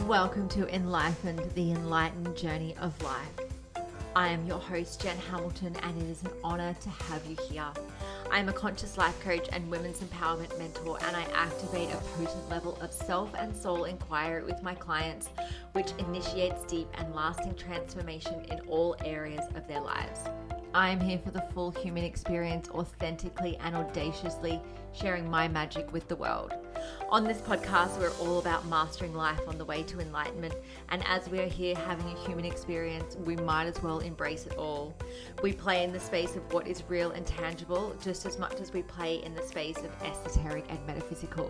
Welcome to Enlightened, the enlightened journey of life. I am your host, Jen Hamilton, and it is an honor to have you here. I am a conscious life coach and women's empowerment mentor, and I activate a potent level of self and soul inquiry with my clients, which initiates deep and lasting transformation in all areas of their lives. I am here for the full human experience, authentically and audaciously sharing my magic with the world. On this podcast, we're all about mastering life on the way to enlightenment. And as we are here having a human experience, we might as well embrace it all. We play in the space of what is real and tangible, just as much as we play in the space of esoteric and metaphysical.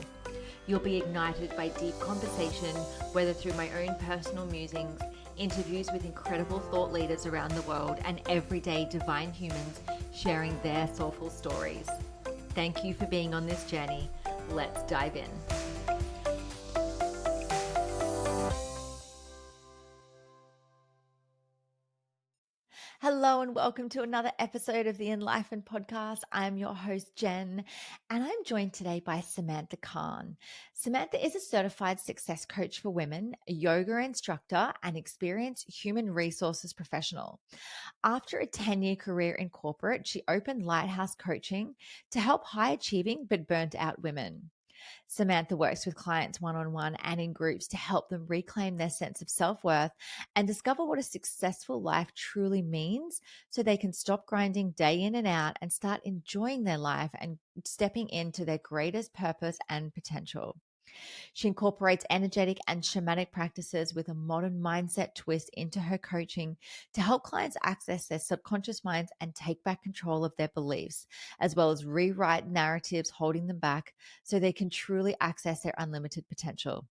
You'll be ignited by deep conversation, whether through my own personal musings, interviews with incredible thought leaders around the world, and everyday divine humans sharing their soulful stories. Thank you for being on this journey. Let's dive in. Hello and welcome to another episode of the Enlightened Podcast. I'm your host, Jen, and I'm joined today by Samantha Khan. Samantha is a certified success coach for women, a yoga instructor, and experienced human resources professional. After a 10-year career in corporate, she opened Lighthaus Coaching to help high-achieving but burnt-out women. Samantha works with clients one-on-one and in groups to help them reclaim their sense of self-worth and discover what a successful life truly means so they can stop grinding day in and out and start enjoying their life and stepping into their greatest purpose and potential. She incorporates energetic and shamanic practices with a modern mindset twist into her coaching to help clients access their subconscious minds and take back control of their beliefs, as well as rewrite narratives holding them back so they can truly access their unlimited potential.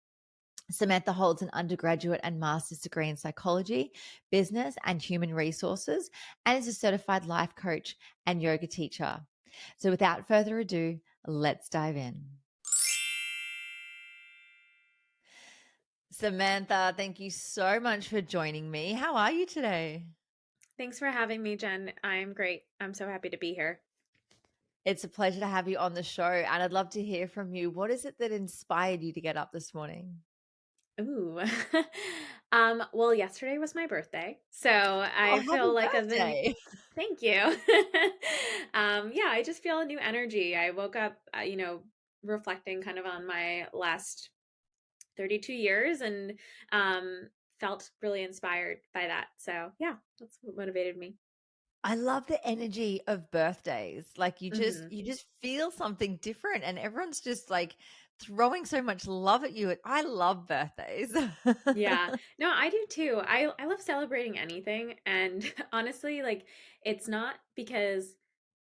Samantha holds an undergraduate and master's degree in psychology, business, and human resources, and is a certified life coach and yoga teacher. So without further ado, let's dive in. Samantha, thank you so much for joining me. How are you today? Thanks for having me, Jen. I'm great. I'm so happy to be here. It's a pleasure to have you on the show, and I'd love to hear from you. What is it that inspired you to get up this morning? Ooh. Well, yesterday was my birthday, so Oh, I happy feel like birthday. thank you. Yeah, I just feel a new energy. I woke up, reflecting kind of on my last 32 years and felt really inspired by that. So yeah, that's what motivated me. I love the energy of birthdays. Like you hmm just feel something different, and everyone's just like throwing so much love at you. I love birthdays. Yeah. No, I do too. I love celebrating anything, and honestly, like it's not because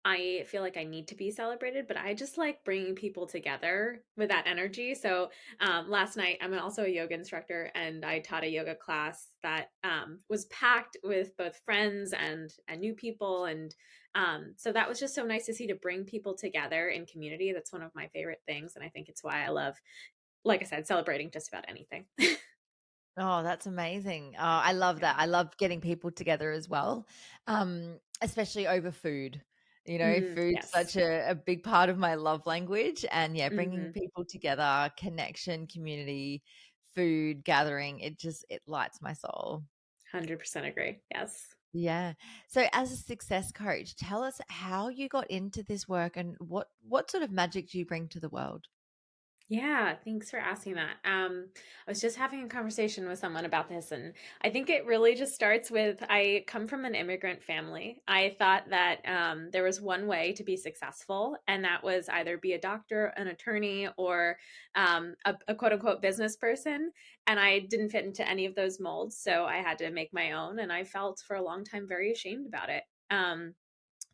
I feel like I need to be celebrated, but I just like bringing people together with that energy. So, last night I'm also a yoga instructor, and I taught a yoga class that was packed with both friends and new people, and so that was just so nice to see, to bring people together in community. That's one of my favorite things, and I think it's why I love, like I said, celebrating just about anything. Oh, that's amazing. Oh, I love Yeah. that. I love getting people together as well, especially over food. You know, food's Yes. such a big part of my love language. And yeah, bringing Mhm. people together, connection, community, food, gathering, it lights my soul. 100% agree. Yes. Yeah. So as a success coach, tell us how you got into this work and what sort of magic do you bring to the world? Yeah, thanks for asking that. I was just having a conversation with someone about this, and I think it really just starts with, I come from an immigrant family. I thought that there was one way to be successful, and that was either be a doctor, an attorney, or a quote unquote business person. And I didn't fit into any of those molds, so I had to make my own, and I felt for a long time very ashamed about it.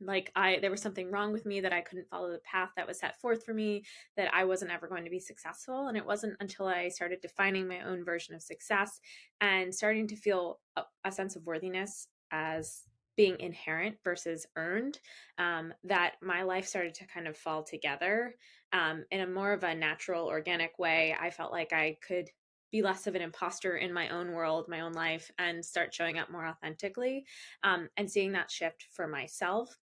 Like there was something wrong with me, that I couldn't follow the path that was set forth for me, that I wasn't ever going to be successful. And it wasn't until I started defining my own version of success and starting to feel a sense of worthiness as being inherent versus earned, that my life started to kind of fall together in a more of a natural, organic way. I felt like I could be less of an imposter in my own world, my own life, and start showing up more authentically, and seeing that shift for myself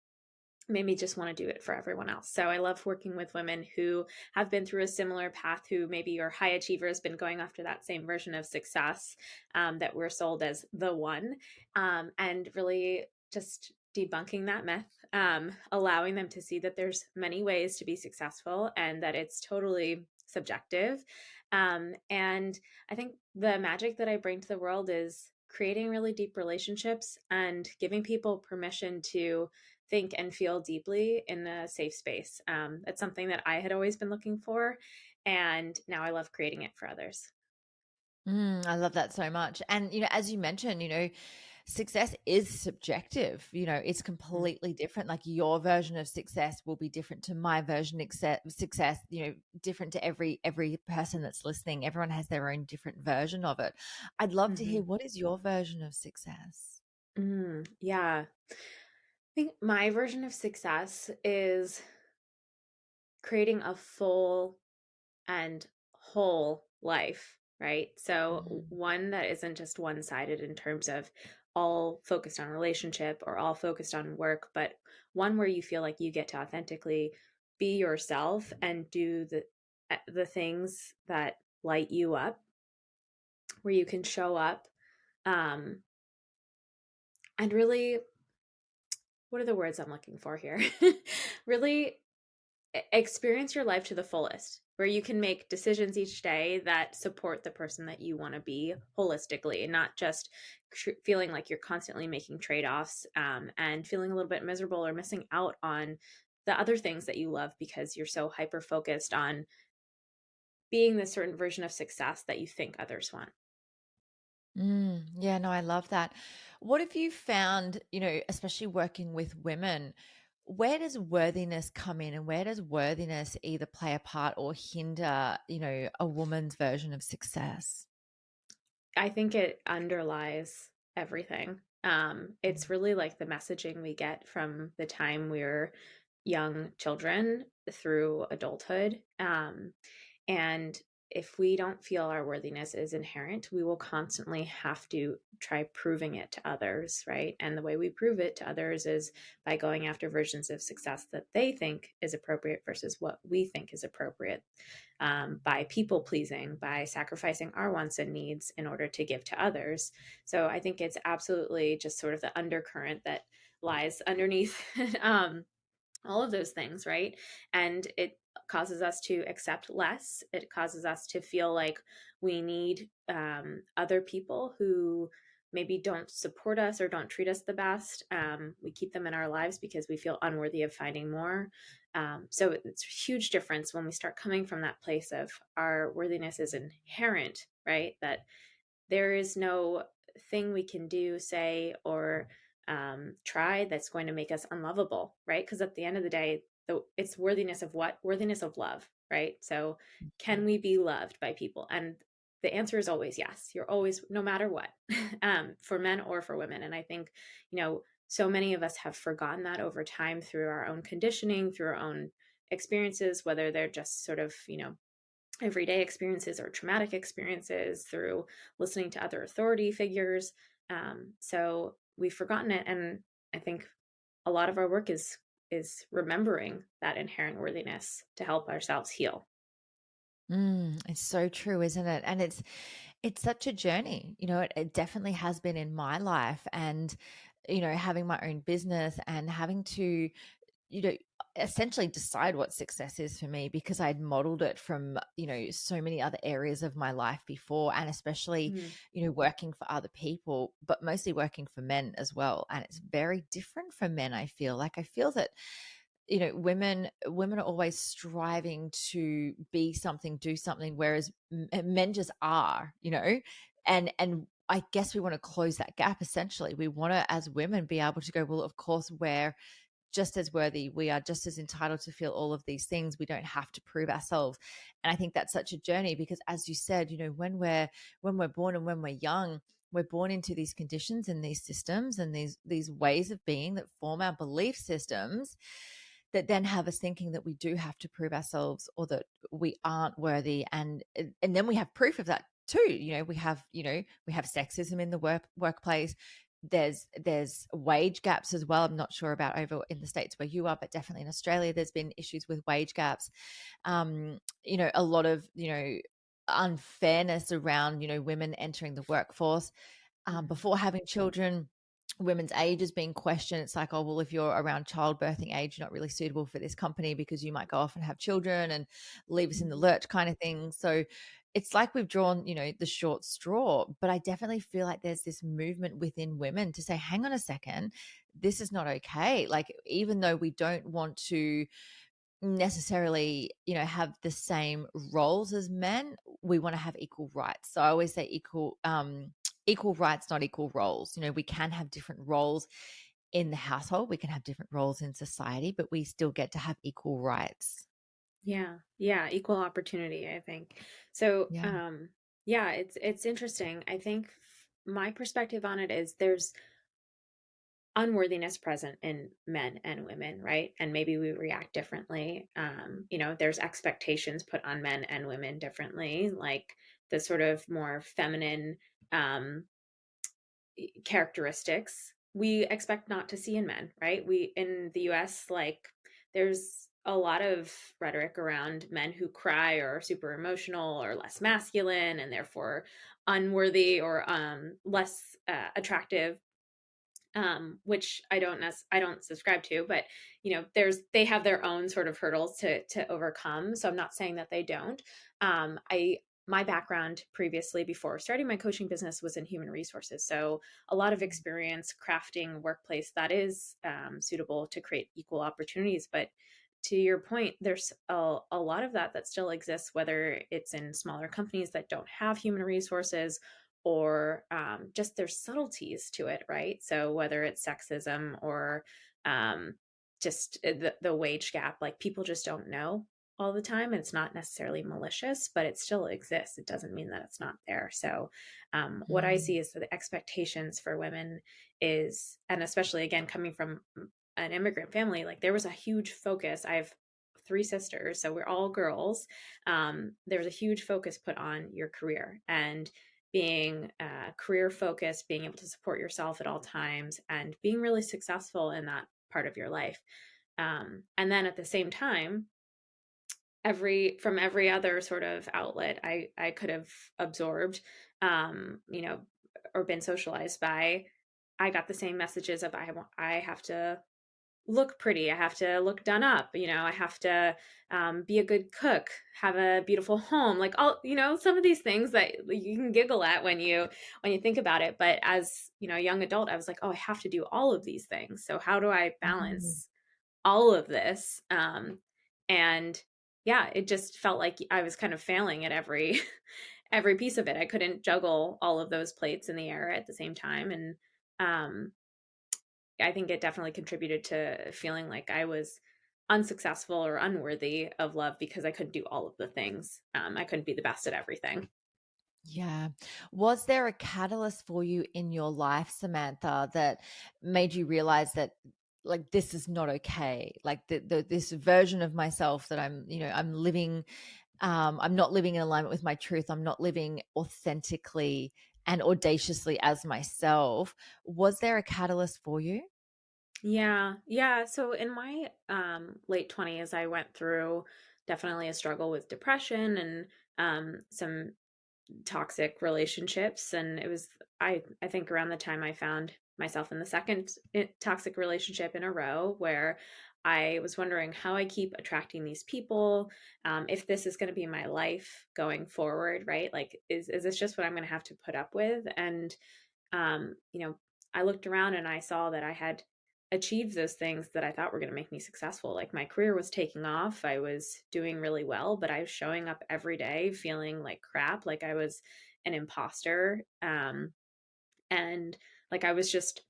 made me just want to do it for everyone else. So I love working with women who have been through a similar path, who maybe are high achievers, been going after that same version of success that we're sold as the one, and really just debunking that myth, allowing them to see that there's many ways to be successful and that it's totally subjective. And I think the magic that I bring to the world is creating really deep relationships and giving people permission to think and feel deeply in a safe space. It's something that I had always been looking for, and now I love creating it for others. I love that so much. And, as you mentioned, success is subjective. It's Mm. completely different. Like your version of success will be different to my version of success, different to every person that's listening. Everyone has their own different version of it. I'd love to hear, Mhm. what is your version of success? Yeah. I think my version of success is creating a full and whole life, right? So Mm. one that isn't just one-sided in terms of all focused on relationship or all focused on work, but one where you feel like you get to authentically be yourself and do the things that light you up, where you can show up, um, and really, what are the words I'm looking for here? Really experience your life to the fullest, where you can make decisions each day that support the person that you want to be holistically, and not just feeling like you're constantly making trade-offs, and feeling a little bit miserable or missing out on the other things that you love because you're so hyper focused on being the certain version of success that you think others want. Yeah, no, I love that. What have you found, especially working with women, where does worthiness come in, and where does worthiness either play a part or hinder, a woman's version of success? I think it underlies everything. It's really like the messaging we get from the time we're young children through adulthood. And if we don't feel our worthiness is inherent, we will constantly have to try proving it to others, right? And the way we prove it to others is by going after versions of success that they think is appropriate versus what we think is appropriate, by people pleasing, by sacrificing our wants and needs in order to give to others. So I think it's absolutely just sort of the undercurrent that lies underneath all of those things, right? And it causes us to accept less. It causes us to feel like we need other people who maybe don't support us or don't treat us the best. We keep them in our lives because we feel unworthy of finding more. So it's a huge difference when we start coming from that place of our worthiness is inherent, right? That there is no thing we can do, say, or try that's going to make us unlovable, right? Because at the end of the day, it's worthiness of what? Worthiness of love, right? So, can we be loved by people? And the answer is always yes. You're always, no matter what, for men or for women. And I think, so many of us have forgotten that over time through our own conditioning, through our own experiences, whether they're just sort of, everyday experiences or traumatic experiences, through listening to other authority figures. So we've forgotten it, and I think a lot of our work is remembering that inherent worthiness to help ourselves heal. It's so true, isn't it? And it's such a journey. It definitely has been in my life, and having my own business and having to, you know, essentially decide what success is for me, because I'd modeled it from, so many other areas of my life before, and especially, Mm. working for other people, but mostly working for men as well. And it's very different for men. I feel that, women are always striving to be something, do something, whereas men just are, and I guess we want to close that gap. Essentially, we want to, as women, be able to go, well, of course, we're just as worthy. We are just as entitled to feel all of these things. We don't have to prove ourselves. And I think that's such a journey, because, as you said, when we're born and when we're young, we're born into these conditions and these systems and these ways of being that form our belief systems, that then have us thinking that we do have to prove ourselves, or that we aren't worthy. And then we have proof of that too. We have sexism in the workplace. there's wage gaps as well. I'm not sure about over in the States where you are, but definitely in Australia, there's been issues with wage gaps. A lot of, unfairness around, women entering the workforce Mhm. before having children. Women's age is being questioned. It's like, oh, well, if you're around childbirthing age, you're not really suitable for this company because you might go off and have children and leave us in the Mhm. lurch, kind of thing. So it's like we've drawn, the short straw. But I definitely feel like there's this movement within women to say, hang on a second, this is not okay. Like, even though we don't want to necessarily, have the same roles as men, we want to have equal rights. So I always say equal rights, not equal roles. We can have different roles in the household, we can have different roles in society, but we still get to have equal rights. Yeah, yeah, equal opportunity, I think. So, Yeah. yeah, it's interesting. I think my perspective on it is there's unworthiness present in men and women, right? And maybe we react differently. There's expectations put on men and women differently, like the sort of more feminine um, characteristics we expect not to see in men, right? We in the US, like there's a lot of rhetoric around men who cry or are super emotional or less masculine and therefore unworthy or less attractive, which I don't subscribe to, but they have their own sort of hurdles to overcome. So I'm not saying that they don't. I My background previously before starting my coaching business was in human resources, so a lot of experience crafting a workplace that is suitable to create equal opportunities. But to your point, there's a lot of that still exists, whether it's in smaller companies that don't have human resources or just there's subtleties to it, right? So whether it's sexism or um, just the wage gap, like people just don't know all the time. And it's not necessarily malicious, but it still exists. It doesn't mean that it's not there. So what I Mm. see is that the expectations for women is, and especially again, coming from an immigrant family, like there was a huge focus. I have three sisters, so we're all girls. There's a huge focus put on your career and being career focused, being able to support yourself at all times, and being really successful in that part of your life. And then at the same time, every other sort of outlet I could have absorbed, um, you know, or been socialized by, I got the same messages of I have to look pretty. I have to look done up. I have to be a good cook, have a beautiful home, like all, some of these things that you can giggle at when you think about it. But as, a young adult, I was like, oh, I have to do all of these things. So how do I Mm. balance all of this? And yeah, it just felt like I was kind of failing at every every piece of it. I couldn't juggle all of those plates in the air at the same time. And um, I think it definitely contributed to feeling like I was unsuccessful or unworthy of love because I couldn't do all of the things. I couldn't be the best at everything. Yeah. Was there a catalyst for you in your life, Samantha, that made you realize that, like, this is not okay? Like this version of myself that I'm living, I'm not living in alignment with my truth. I'm not living authentically and audaciously as myself. Was there a catalyst for you? Yeah, yeah. So in my late 20s, I went through definitely a struggle with depression and some toxic relationships, and it was I think around the time I found myself in the second toxic relationship in a row, where I was wondering how I keep attracting these people, if this is going to be my life going forward, right? Like is this just what I'm going to have to put up with? And um, you know, I looked around and I saw that I had achieved those things that I thought were going to make me successful. Like my career was taking off, I was doing really well, but I was showing up every day feeling like crap, like I was an imposter. And like I was just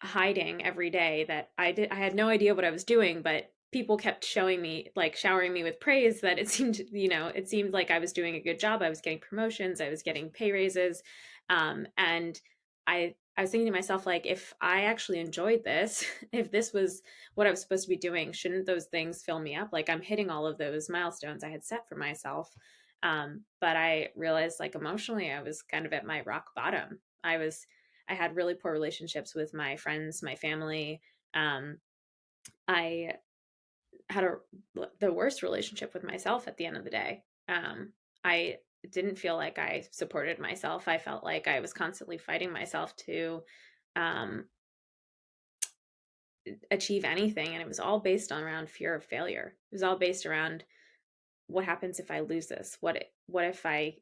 hiding every day that I had no idea what I was doing, but people kept showing me, like showering me with praise, that it seemed like I was doing a good job. I was getting promotions, I was getting pay raises. And I was thinking to myself, like, if I actually enjoyed this, if this was what I was supposed to be doing, shouldn't those things fill me up? Like I'm hitting all of those milestones I had set for myself. But I realized, like, emotionally, I was kind of at my rock bottom. I was I had really poor relationships with my friends, my family. I had the worst relationship with myself at the end of the day. I didn't feel like I supported myself. I felt like I was constantly fighting myself to um, achieve anything, and it was all based on around fear of failure. It was all based around what happens if I lose this? What if I,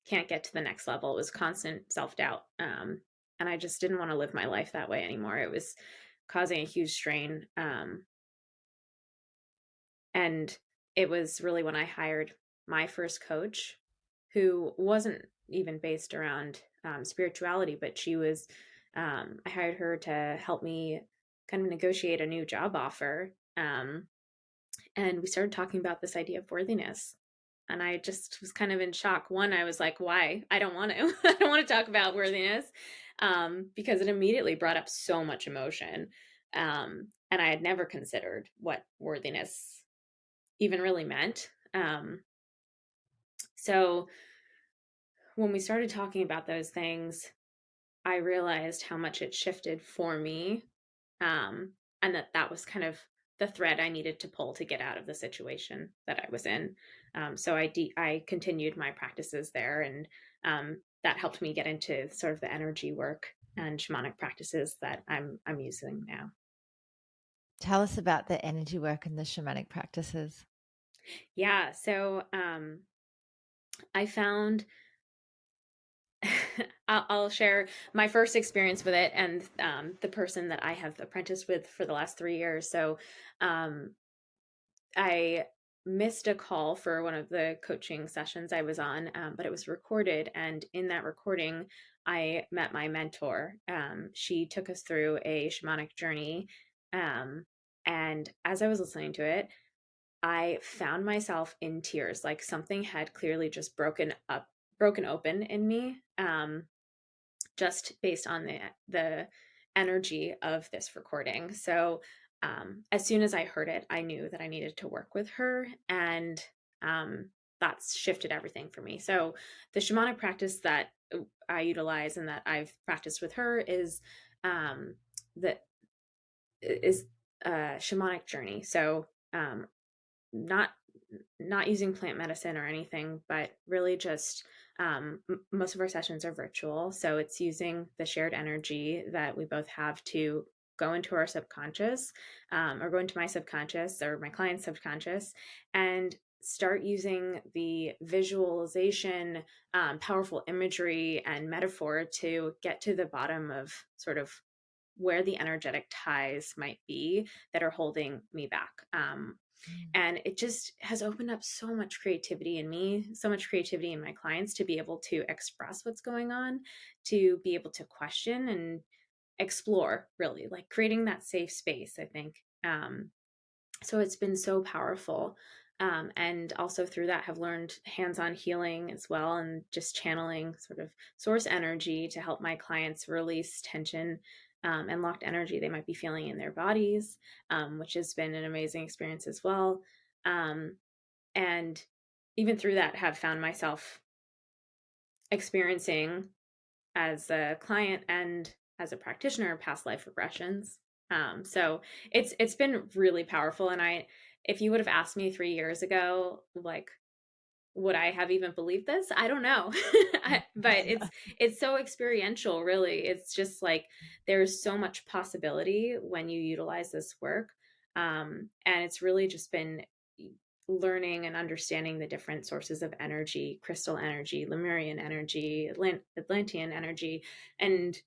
can't get to the next level? It was constant self-doubt. And I just didn't want to live my life that way anymore. It was causing a huge strain. And it was really when I hired my first coach, who wasn't even based around spirituality, but I hired her to help me kind of negotiate a new job offer. And we started talking about this idea of worthiness. And I just was kind of in shock. One, I was like, why? I don't want to. I don't want to talk about worthiness, because it immediately brought up so much emotion. And I had never considered what worthiness even really meant. So when we started talking about those things, I realized how much it shifted for me, and that was kind of the thread I needed to pull to get out of the situation that I was in. So I continued my practices there, and that helped me get into sort of the energy work and shamanic practices that I'm using now. Tell us about the energy work and the shamanic practices. Yeah, so I found I'll share my first experience with it and the person that I have apprenticed with for the last 3 years. So um, I missed a call for one of the coaching sessions I was on, but it was recorded. And in that recording, I met my mentor. She took us through a shamanic journey. Um, and as I was listening to it, I found myself in tears, like something had clearly just broken open in me, just based on the energy of this recording. So as soon as I heard it, I knew that I needed to work with her, and that's shifted everything for me. So the shamanic practice that I utilize and that I've practiced with her um, that is a shamanic journey. So not not using plant medicine or anything, but really just most of our sessions are virtual. So it's using the shared energy that we both have to go into our subconscious, or go into my subconscious or my client's subconscious, and start using the visualization, powerful imagery, and metaphor to get to the bottom of sort of where the energetic ties might be that are holding me back. Mm. And it just has opened up so much creativity in me, so much creativity in my clients to be able to express what's going on, to be able to question and explore, really, like creating that safe space, I think. So it's been so powerful. And also through that have learned hands-on healing as well, and just channeling sort of source energy to help my clients release tension, and locked energy they might be feeling in their bodies, which has been an amazing experience as well. Um, and even through that have found myself experiencing, as a client and as a practitioner, past life regressions. So it's been really powerful. And if you would have asked me 3 years ago, like, would I have even believed this? I don't know. But it's so experiential, really. It's just like there's so much possibility when you utilize this work. And it's really just been learning and understanding the different sources of energy: crystal energy, Lemurian energy, Atlantean energy, and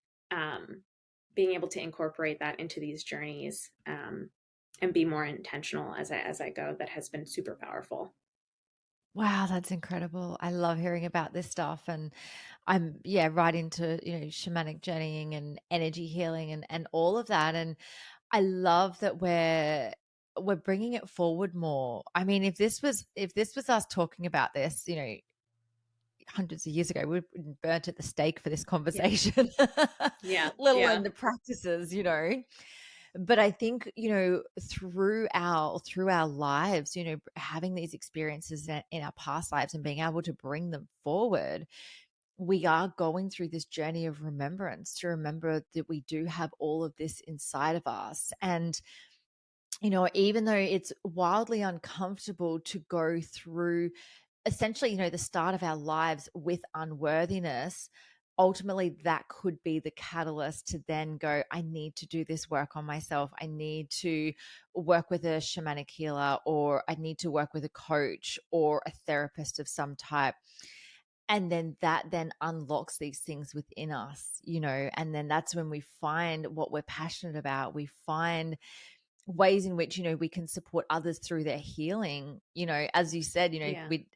being able to incorporate that into these journeys, and be more intentional as I go. That has been super powerful. Wow, that's incredible. I love hearing about this stuff. And I'm, yeah, right into, shamanic journeying and energy healing and all of that. And I love that we're bringing it forward more. I mean, if this was us talking about this, hundreds of years ago, we'd been burnt at the stake for this Yeah. conversation, Yeah. let alone Yeah. the practices. But I think, through our lives, having these experiences in our past lives and being able to bring them forward we are going through this journey of remembrance to remember that we do have all of this inside of us. And, even though it's wildly uncomfortable to go through essentially, the start of our lives with unworthiness, ultimately that could be the catalyst to then go, I need to do this work on myself. I need to work with a shamanic healer, or I need to work with a coach or a therapist of some type. And then that then unlocks these things within us, and then that's when we find what we're passionate about. We find ways in which we can support others through their healing. As you said, if Yeah. we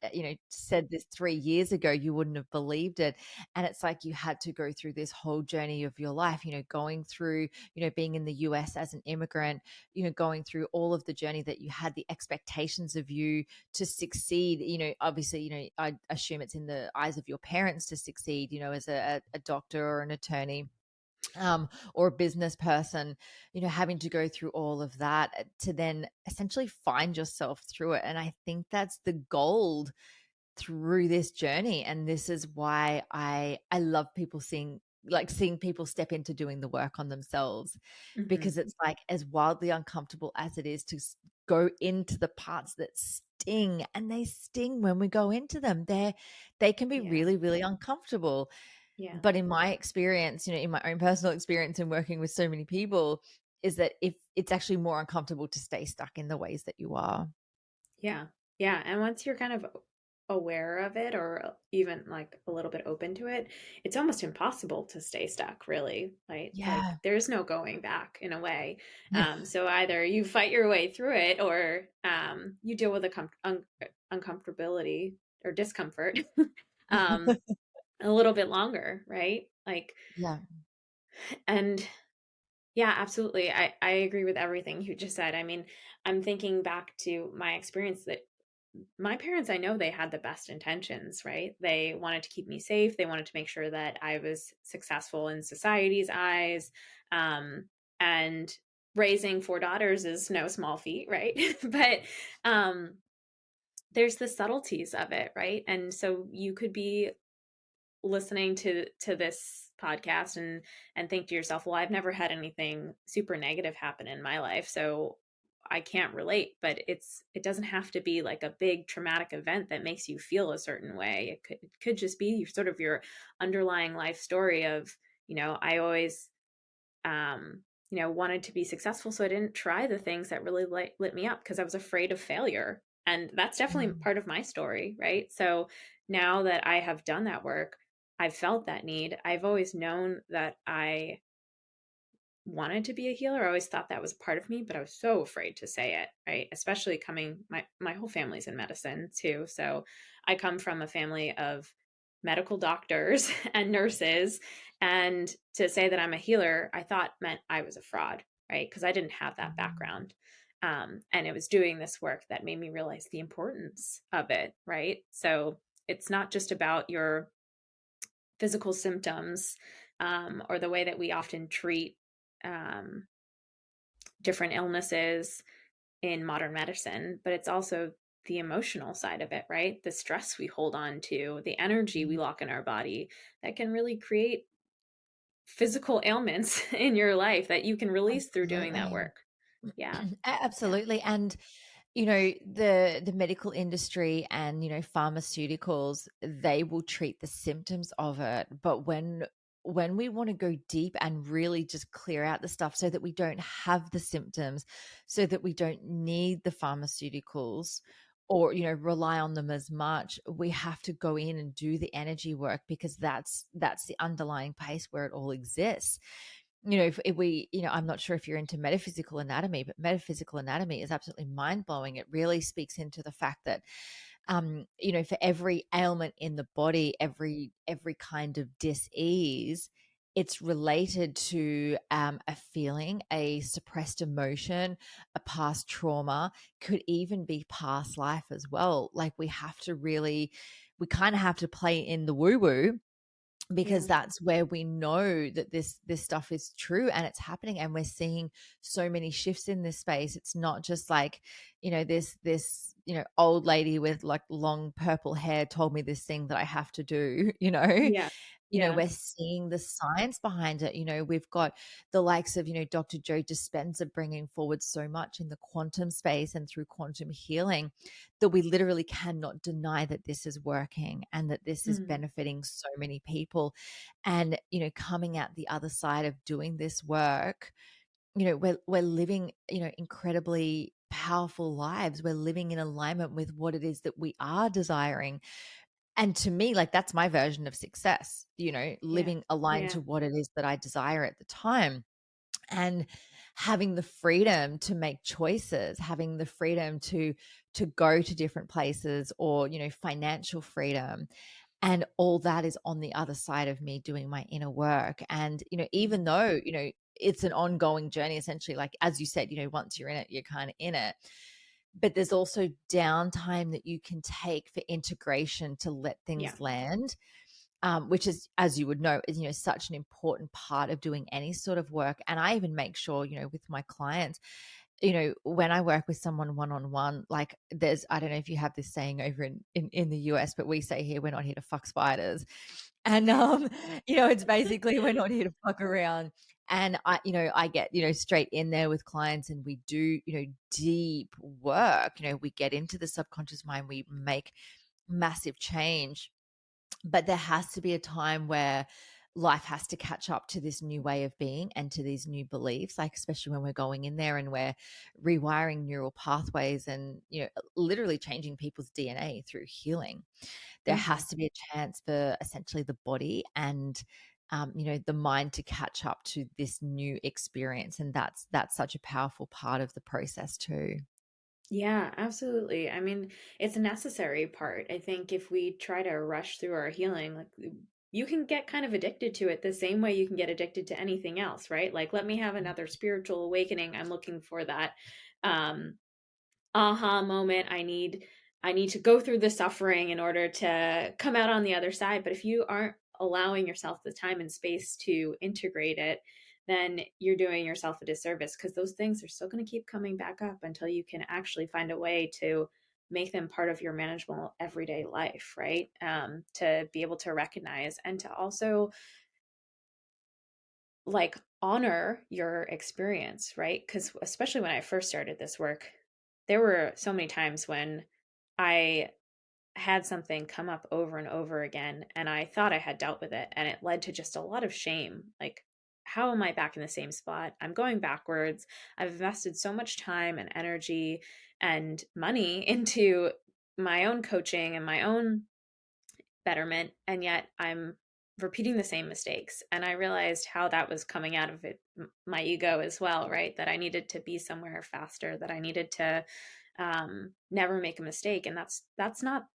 said this 3 years ago, you wouldn't have believed it. And it's like you had to go through this whole journey of your life, going through being in the US as an immigrant, going through all of the journey that you had, the expectations of you to succeed. Obviously, I assume it's in the eyes of your parents to succeed, as a doctor or an attorney, or a business person, having to go through all of that to then essentially find yourself through it. And I think that's the gold through this journey. And this is why I love people seeing people step into doing the work on themselves, Hmm. because it's like, as wildly uncomfortable as it is to go into the parts that sting, and they sting when we go into them, they can be Yeah. really, really uncomfortable. Yeah. But in my experience, in my own personal experience and working with so many people, is that if it's actually more uncomfortable to stay stuck in the ways that you are. Yeah. Yeah. And once you're kind of aware of it, or even like a little bit open to it, it's almost impossible to stay stuck, really. Right? Like Yeah. there's no going back in a way. Yeah. So either you fight your way through it, or you deal with the uncomfortability or discomfort um, a little bit longer, right? Like, Yeah. and yeah, absolutely. I agree with everything you just said. I mean, I'm thinking back to my experience that my parents, I know they had the best intentions, right? They wanted to keep me safe. They wanted to make sure that I was successful in society's eyes. Um, and raising four daughters is no small feat, right? But um, there's the subtleties of it, right? And so you could be listening to this podcast and think to yourself, well, I've never had anything super negative happen in my life, so I can't relate. But it doesn't have to be like a big traumatic event that makes you feel a certain way. It could just be sort of your underlying life story of, I always wanted to be successful, so I didn't try the things that really lit me up because I was afraid of failure. And that's definitely Mm. part of my story, right? So now that I have done that work, I've felt that need. I've always known that I wanted to be a healer. I always thought that was part of me, but I was so afraid to say it, right? Especially coming, my whole family's in medicine too. So I come from a family of medical doctors and nurses. And to say that I'm a healer, I thought meant I was a fraud, right? Because I didn't have that Mm. background. And it was doing this work that made me realize the importance of it, right? So it's not just about your physical symptoms, or the way that we often treat um, different illnesses in modern medicine, but it's also the emotional side of it, right? The stress we hold on to, the energy we Mm. lock in our body that can really create physical ailments in your life that you can release through doing that Absolutely. work. Yeah. Yeah. Absolutely. And the medical industry and pharmaceuticals, they will treat the symptoms of it. But when we want to go deep and really just clear out the stuff so that we don't have the symptoms, so that we don't need the pharmaceuticals, or rely on them as much, we have to go in and do the energy work, because that's the underlying place where it all exists. If we, I'm not sure if you're into metaphysical anatomy, but metaphysical anatomy is absolutely mind blowing. It really speaks into the fact that, for every ailment in the body, every kind of dis-ease, it's related to a feeling, a suppressed emotion, a past trauma, could even be past life as well. Like, we kind of have to play in the woo woo, because Yeah. that's where we know that this stuff is true and it's happening, and we're seeing so many shifts in this space. It's not just like this old lady with like long purple hair told me this thing that I have to do. Yeah. Yeah. We're seeing the science behind it. We've got the likes of, Dr. Joe Dispenza bringing forward so much in the quantum space and through quantum healing that we literally cannot deny that this is working and that this is Mm. benefiting so many people. And, coming out the other side of doing this work, we're living, incredibly powerful lives. We're living in alignment with what it is that we are desiring. And to me, like, that's my version of success, Yeah. living aligned Yeah. to what it is that I desire at the time. And having the freedom to make choices, having the freedom to go to different places, or, financial freedom. And all that is on the other side of me doing my inner work. And, even Mm. though, it's an ongoing journey, essentially, like, as you said, once you're in it, you're kind of in it. But there's also downtime that you can take for integration to let Yeah. things land, which is, as you would know, is, such an important part of doing any sort of work. And I even make sure, with my clients, when I work with someone one-on-one, like, I don't know if you have this saying over in the US, but we say here, we're not here to fuck spiders. And, it's basically, we're not here to fuck around. And I get, straight in there with clients, and we do, deep work. We get into the subconscious mind, we make massive change. But there has to be a time where life has to catch up to this new way of being and to these new beliefs, like, especially when we're going in there and we're rewiring neural pathways and, literally changing people's DNA through healing. There Hmm. has to be a chance for essentially the body and, the mind to catch up to this new experience. And that's such a powerful part of the process too. Yeah, absolutely. I mean, it's a necessary part. I think if we try to rush through our healing, like, you can get kind of addicted to it the same way you can get addicted to anything else, right? Like, let me have another spiritual awakening. I'm looking for that um aha moment. I need to go through the suffering in order to come out on the other side. But if you aren't allowing yourself the time and space to integrate it, then you're doing yourself a disservice, because those things are still going to keep coming back up until you can actually find a way to make them part of your manageable everyday life, right? To be able to recognize and to also, like, honor your experience, right? Because especially when I first started this work, there were so many times when I had something come up over and over again, and I thought I had dealt with it, and it led to just a lot of shame. Like, how am I back in the same spot? I'm going backwards. I've invested so much time and energy and money into my own coaching and my own betterment, and yet I'm repeating the same mistakes. And I realized how that was coming out of it, my ego as well, right? That I needed to be somewhere faster, that I needed to never make a mistake. And that's not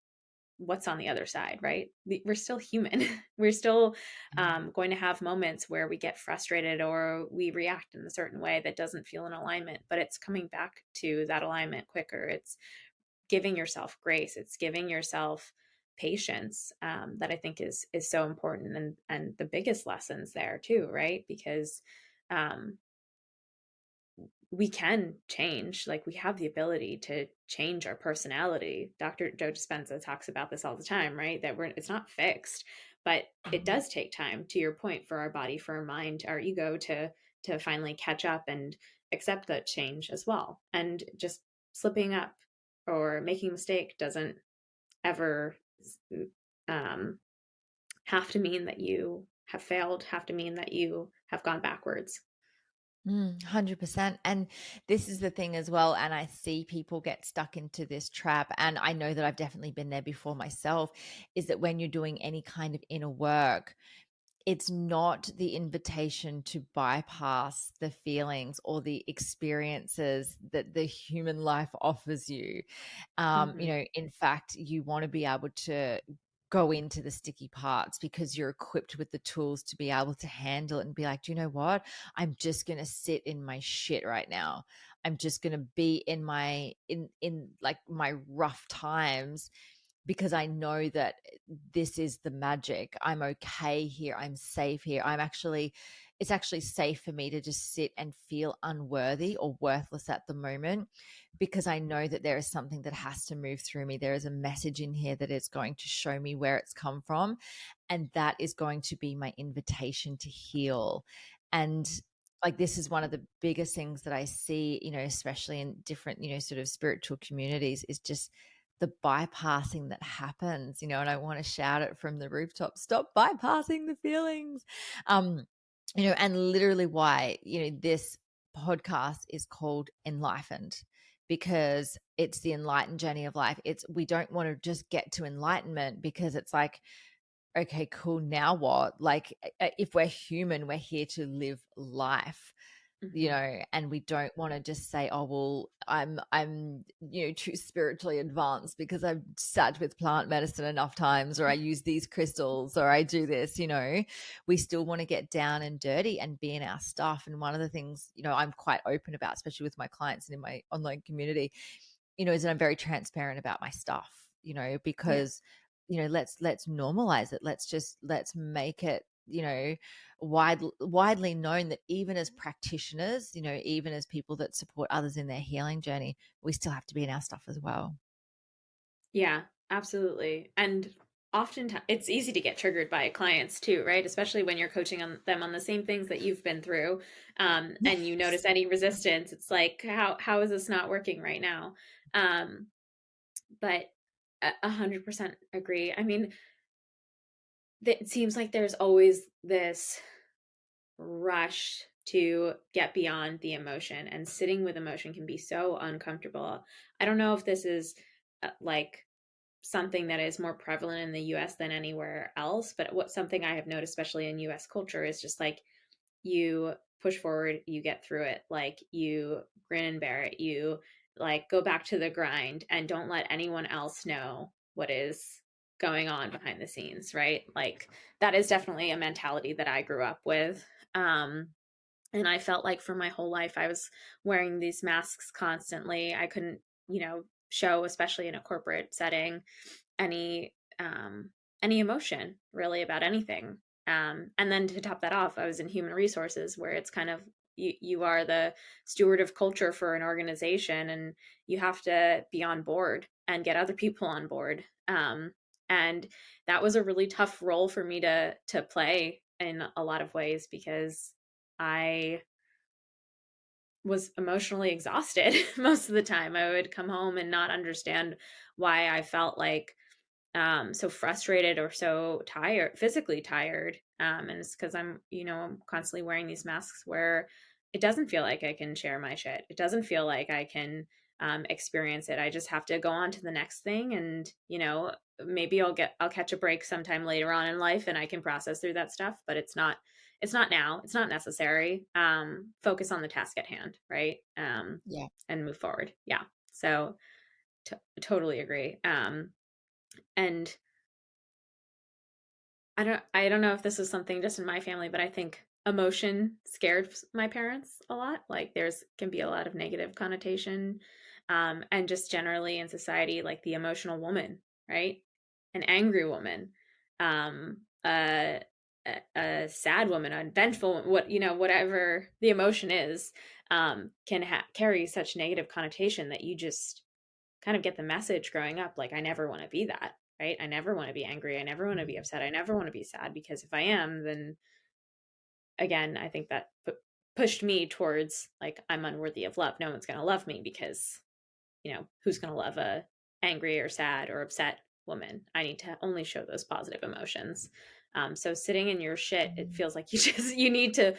what's on the other side, right? We're still human. We're still going to have moments where we get frustrated or we react in a certain way that doesn't feel in alignment, but it's coming back to that alignment quicker. It's giving yourself grace. It's giving yourself patience, that I think is so important, and the biggest lessons there too, right? Because um, we can change. Like, we have the ability to change our personality. Dr. Joe Dispenza talks about this all the time, right? That it's not fixed, but it Mhm. does take time, to your point, for our body, for our mind, our ego to finally catch up and accept that change as well. And just slipping up or making a mistake doesn't ever um, have to mean that you have failed, have to mean that you have gone backwards. 100%. And this is the thing as well. And I see people get stuck into this trap. And I know that I've definitely been there before myself, is that when you're doing any kind of inner work, it's not the invitation to bypass the feelings or the experiences that the human life offers you. Hmm. In fact, you want to be able to go into the sticky parts because you're equipped with the tools to be able to handle it and be like, do you know what? I'm just going to sit in my shit right now. I'm just going to be in in like my rough times, because I know that this is the magic. I'm okay here. I'm safe here. I'm actually, it's actually safe for me to just sit and feel unworthy or worthless at the moment, because I know that there is something that has to move through me. There is a message in here that is going to show me where it's come from. And that is going to be my invitation to heal. And like, this is one of the biggest things that I see, especially in different, sort of spiritual communities, is just the bypassing that happens, and I want to shout it from the rooftop, stop bypassing the feelings. And literally why, this podcast is called Enlightened, because it's the enlightened journey of life. We don't want to just get to enlightenment because it's like, okay, cool, now what? Like, if we're human, we're here to live life, Hmm. and we don't want to just say, oh, well, I'm too spiritually advanced because I've sat with plant medicine enough times, or I use these crystals, or I do this. We still want to get down and dirty and be in our stuff. And one of the things, I'm quite open about, especially with my clients and in my online community, is that I'm very transparent about my stuff, Yeah. because let's normalize it. Let's make it, widely known that even as practitioners, even as people that support others in their healing journey, we still have to be in our stuff as well. Yeah, absolutely. And oftentimes it's easy to get triggered by clients too, right? Especially when you're coaching on them on the same things that you've been through, and you Yes. notice any resistance. It's like, how is this not working right now? Um, but 100% agree. I mean, it seems like there's always this rush to get beyond the emotion, and sitting with emotion can be so uncomfortable. I don't know if this is like something that is more prevalent in the US than anywhere else, but what something I have noticed, especially in US culture, is just like, you push forward, you get through it, like you grin and bear it, you like go back to the grind and don't let anyone else know what is going on behind the scenes, right? Like that is definitely a mentality that I grew up with. Um and I felt like for my whole life I was wearing these masks constantly. I couldn't, show, especially in a corporate setting, any any emotion really about anything. And then to top that off, I was in human resources, where it's kind of, you are the steward of culture for an organization, and you have to be on board and get other people on board. And that was a really tough role for me to play in a lot of ways, because I was emotionally exhausted most of the time. I would come home and not understand why I felt like so frustrated or so tired, physically tired. And it's because I'm constantly wearing these masks where it doesn't feel like I can share my shit. It doesn't feel like I can experience it. I just have to go on to the next thing. And, maybe I'll catch a break sometime later on in life and I can process through that stuff, but it's not now. It's not necessary. Focus on the task at hand. Right. Yeah. And move forward. Yeah. So totally agree. And I don't know if this is something just in my family, but I think emotion scared my parents a lot. Like there's can be a lot of negative connotation, and just generally in society, like the emotional woman, right? An angry woman, um, a, a sad woman, a vengeful, whatever the emotion is, can carry such negative connotation that you just kind of get the message growing up, like, I never want to be that, right? I never want to be angry. I never want to be Mhm. upset. I never want to be sad, because if I am, then again, I think that pushed me towards like, I'm unworthy of love. No one's going to love me because, who's going to love a angry or sad or upset woman? I need to only show those positive emotions. So sitting in your shit, it Mm. feels like you need to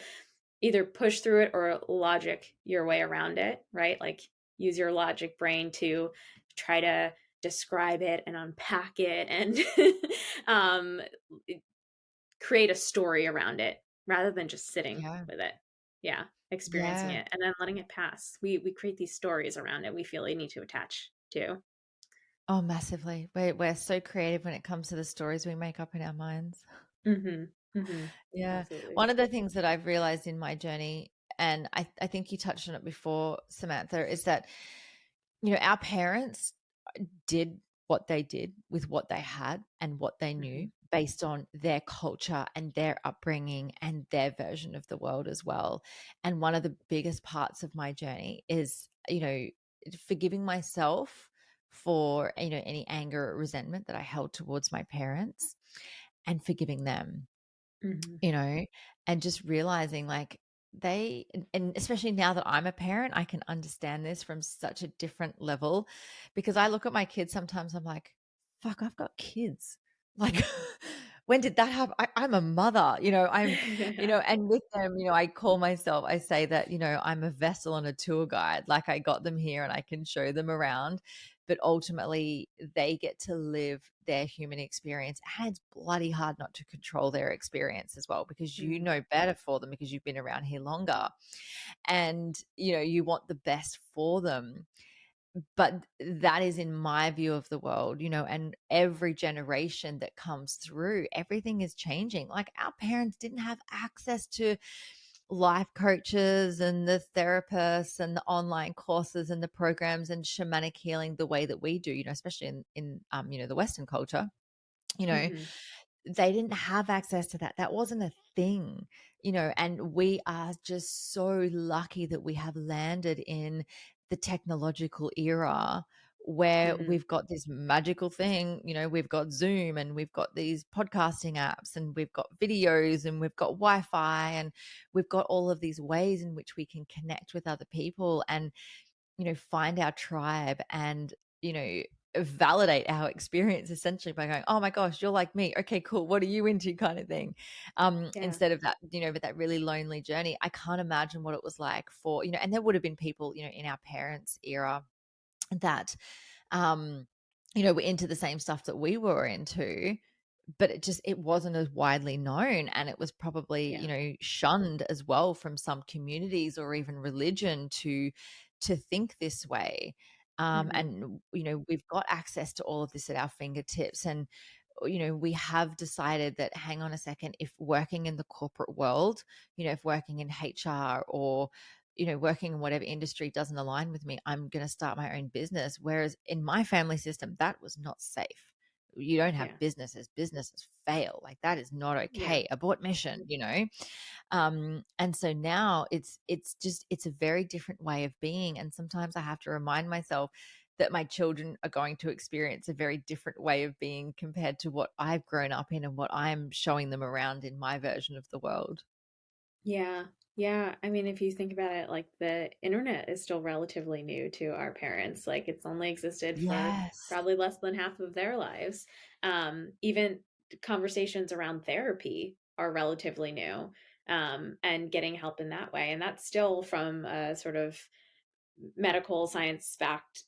either push through it or logic your way around it, right? Like use your logic brain to try to describe it and unpack it and um, create a story around it rather than just sitting Yeah. with it. Yeah, experiencing Yeah. it and then letting it pass. We create these stories around it we feel we need to attach to. Oh, massively. We're so creative when it comes to the stories we make up in our minds. Mhm. Mhm. Yeah. Absolutely. One of the things that I've realized in my journey, and I think you touched on it before, Samantha, is that, our parents did what they did with what they had and what they knew Mhm. based on their culture and their upbringing and their version of the world as well. And one of the biggest parts of my journey is, forgiving myself for, any anger or resentment that I held towards my parents, and forgiving them, Mhm. you know, and just realizing like and especially now that I'm a parent, I can understand this from such a different level, because I look at my kids sometimes, I'm like, fuck, I've got kids. Like, when did that happen? I'm a mother, Yeah. and with them, I say that, I'm a vessel and a tour guide. Like, I got them here and I can show them around, but ultimately they get to live their human experience. And it's bloody hard not to control their experience as well, because you Mhm. know better for them because you've been around here longer, and you want the best for them. But that is in my view of the world, and every generation that comes through, everything is changing. Like, our parents didn't have access to life coaches and the therapists and the online courses and the programs and shamanic healing the way that we do, especially in the Western culture. you know Mhm. they didn't have access to that. That wasn't a thing, and we are just so lucky that we have landed in the technological era where Mhm. we've got this magical thing. We've got Zoom, and we've got these podcasting apps, and we've got videos, and we've got Wi-Fi, and we've got all of these ways in which we can connect with other people and, find our tribe and, validate our experience essentially by going, oh my gosh, you're like me. Okay, cool. What are you into, kind of thing. Yeah. Instead of that, but that really lonely journey. I can't imagine what it was like for, and there would have been people, in our parents' era that, um, were into the same stuff that we were into, but it wasn't as widely known, and it was probably, Yeah. shunned as well from some communities or even religion to think this way. Mhm. And we've got access to all of this at our fingertips, and we have decided that, hang on a second, if working in the corporate world, if working in HR, or working in whatever industry doesn't align with me, I'm going to start my own business. Whereas in my family system, that was not safe. You don't have Yeah. businesses fail. Like, that is not Yeah. okay. Abort mission. And so now it's a very different way of being. And sometimes I have to remind myself that my children are going to experience a very different way of being compared to what I've grown up in and what I'm showing them around in my version of the world. Yeah. Yeah. I mean, if you think about it, like the internet is still relatively new to our parents. Like it's only existed for Yes. probably less than half of their lives. Even conversations around therapy are relatively new, and getting help in that way. And that's still from a sort of medical science backed,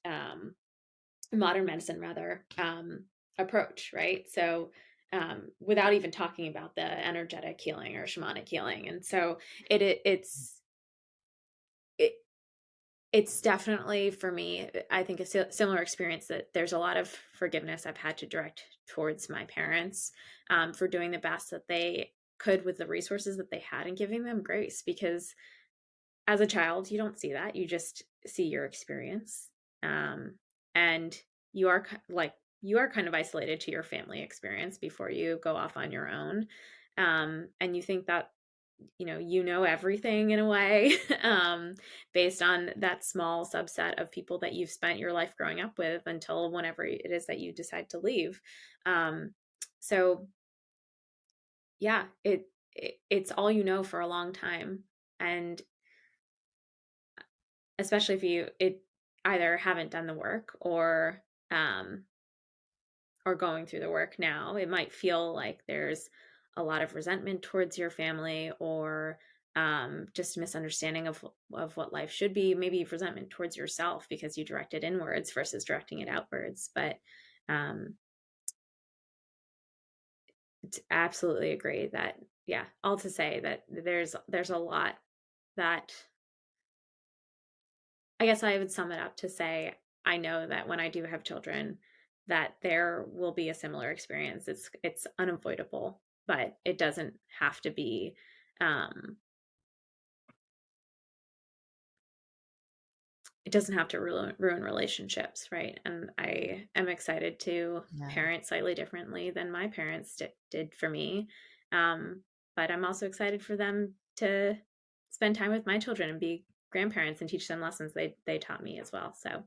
modern medicine rather, approach, right? So without even talking about the energetic healing or shamanic healing, and so it it's definitely for me. I think a similar experience that there's a lot of forgiveness I've had to direct towards my parents, for doing the best that they could with the resources that they had and giving them grace because as a child, you don't see that. You just see your experience. And you are like you are kind of isolated to your family experience before you go off on your own. And you think that you know everything in a way, based on that small subset of people that you've spent your life growing up with until whenever it is that you decide to leave. So yeah, it's all you know for a long time, and especially if you it either haven't done the work um or going through the work now, it might feel like there's a lot of resentment towards your family, or just misunderstanding of what life should be, maybe resentment towards yourself because you direct it inwards versus directing it outwards. But um absolutely agree that, yeah, all to say that there's a lot that I guess I would sum it up to say I know that when I do have children, that there will be a similar experience. It's unavoidable, but it doesn't have to be. Um, it doesn't have to ruin relationships, right? And I am excited to Yeah. parent slightly differently than my parents did for me. Um, but I'm also excited for them to spend time with my children and be grandparents and teach them lessons they taught me as well. So,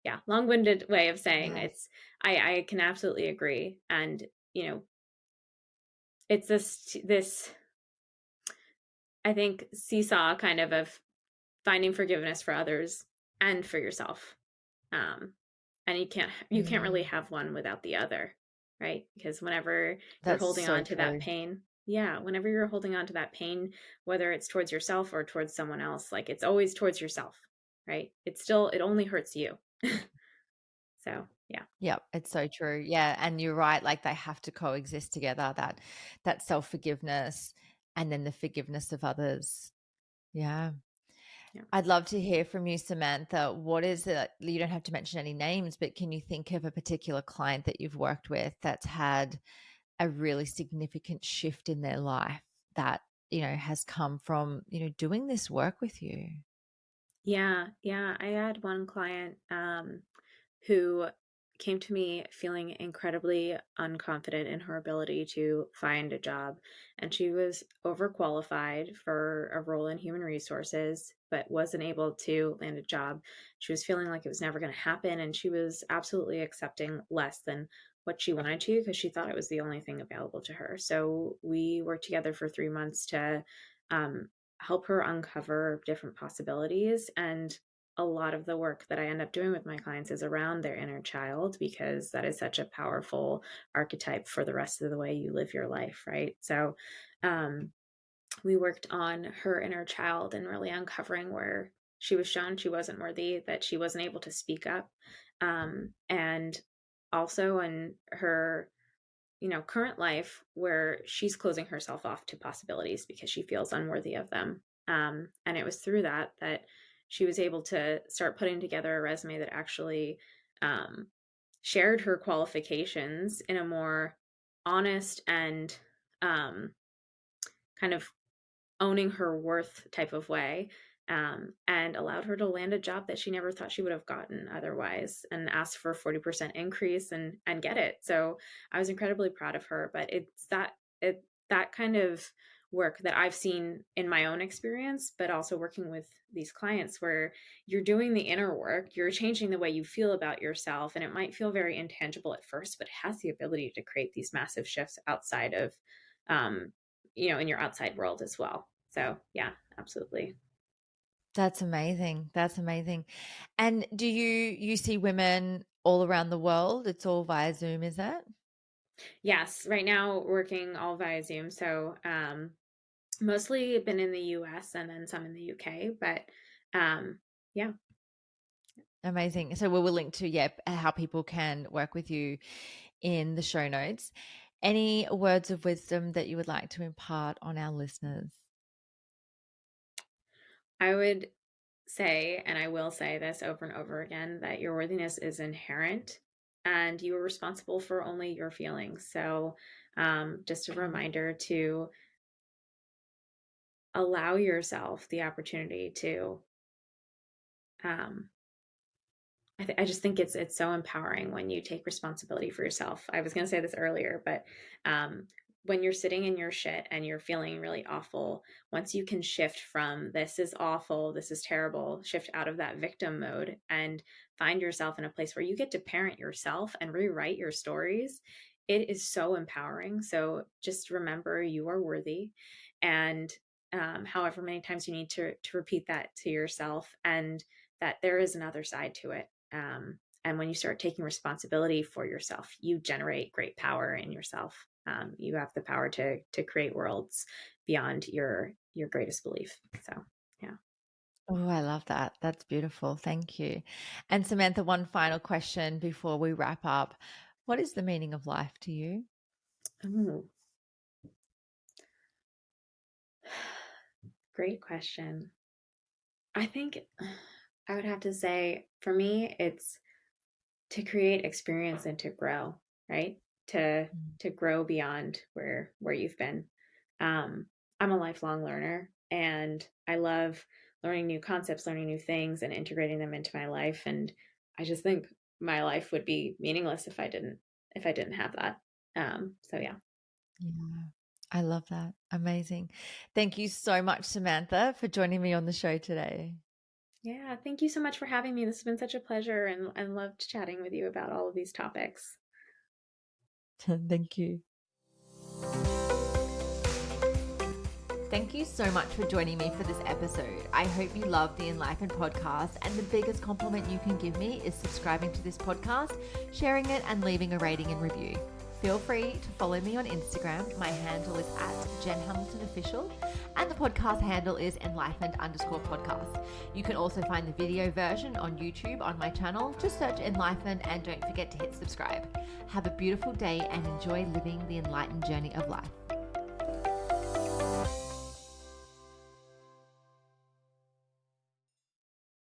yeah, long-winded way of saying Yes. I can absolutely agree. And, you know, it's this I think seesaw kind of finding forgiveness for others and for yourself. Um, and you can't really Mm, have one without the other, right? Because whenever you're that's holding so on to that true. pain, yeah, whenever you're holding on to that pain, whether it's towards yourself or towards someone else, like it's always towards yourself, right? It only hurts you. So, yeah. Yep, it's so true. Yeah, and you're right, like they have to coexist together, that self-forgiveness and then the forgiveness of others. Yeah. Yeah. I'd love to hear from you, Samantha. What is it? You don't have to mention any names, but can you think of a particular client that you've worked with that's had a really significant shift in their life that, has come from, doing this work with you? Yeah, yeah. I had one client who came to me feeling incredibly unconfident in her ability to find a job. And she was overqualified for a role in human resources, but wasn't able to land a job. She was feeling like it was never going to happen. And she was absolutely accepting less than what she wanted to because she thought it was the only thing available to her. So we worked together for 3 months to um, help her uncover different possibilities. And a lot of the work that I end up doing with my clients is around their inner child because that is such a powerful archetype for the rest of the way you live your life, right? So, um, we worked on her inner child and really uncovering where she was shown she wasn't worthy, that she wasn't able to speak up, and also in her current life where she's closing herself off to possibilities because she feels unworthy of them. And it was through that she was able to start putting together a resume that actually um, shared her qualifications in a more honest and um, kind of owning her worth type of way, and allowed her to land a job that she never thought she would have gotten otherwise, and asked for a 40% increase and get it. So I was incredibly proud of her. But that kind of work that I've seen in my own experience, but also working with these clients where you're doing the inner work, you're changing the way you feel about yourself, and it might feel very intangible at first, but it has the ability to create these massive shifts outside of um, in your outside world as well. So, yeah, absolutely. That's amazing. That's amazing. And do you see women all around the world? It's all via Zoom, is it? Yes, right now working all via Zoom. So, mostly been in the US and then some in the UK, but yeah. Amazing. So we will link to, how people can work with you in the show notes. Any words of wisdom that you would like to impart on our listeners? I would say, and I will say this over and over again, that your worthiness is inherent and you are responsible for only your feelings. So, just a reminder to allow yourself the opportunity to um, I just think it's so empowering when you take responsibility for yourself. I was going to say this earlier, but um, when you're sitting in your shit and you're feeling really awful, once you can shift from this is awful, this is terrible, shift out of that victim mode and find yourself in a place where you get to parent yourself and rewrite your stories, it is so empowering. So just remember you are worthy, and however many times you need to repeat that to yourself, and that there is another side to it. And when you start taking responsibility for yourself, you generate great power in yourself. You have the power to create worlds beyond your greatest belief. So, yeah. Oh, I love that. That's beautiful. Thank you. And Samantha, one final question before we wrap up. What is the meaning of life to you? Ooh, great question. I think I would have to say for me, it's to create experience and to grow, right? To Mm. to grow beyond where you've been. I'm a lifelong learner and I love learning new concepts, learning new things, and integrating them into my life. And I just think my life would be meaningless if I didn't have that. So yeah. Yeah, I love that. Amazing. Thank you so much, Samantha, for joining me on the show today. Yeah, thank you so much for having me. This has been such a pleasure, and loved chatting with you about all of these topics. Thank you. Thank you so much for joining me for this episode. I hope you love the Enlightened podcast, and the biggest compliment you can give me is subscribing to this podcast, sharing it, and leaving a rating and review. Feel free to follow me on Instagram. My handle is @JenHamiltonOfficial, and the podcast handle is enlightened_podcast. You can also find the video version on YouTube on my channel. Just search Enlightened, and don't forget to hit subscribe. Have a beautiful day and enjoy living the enlightened journey of life.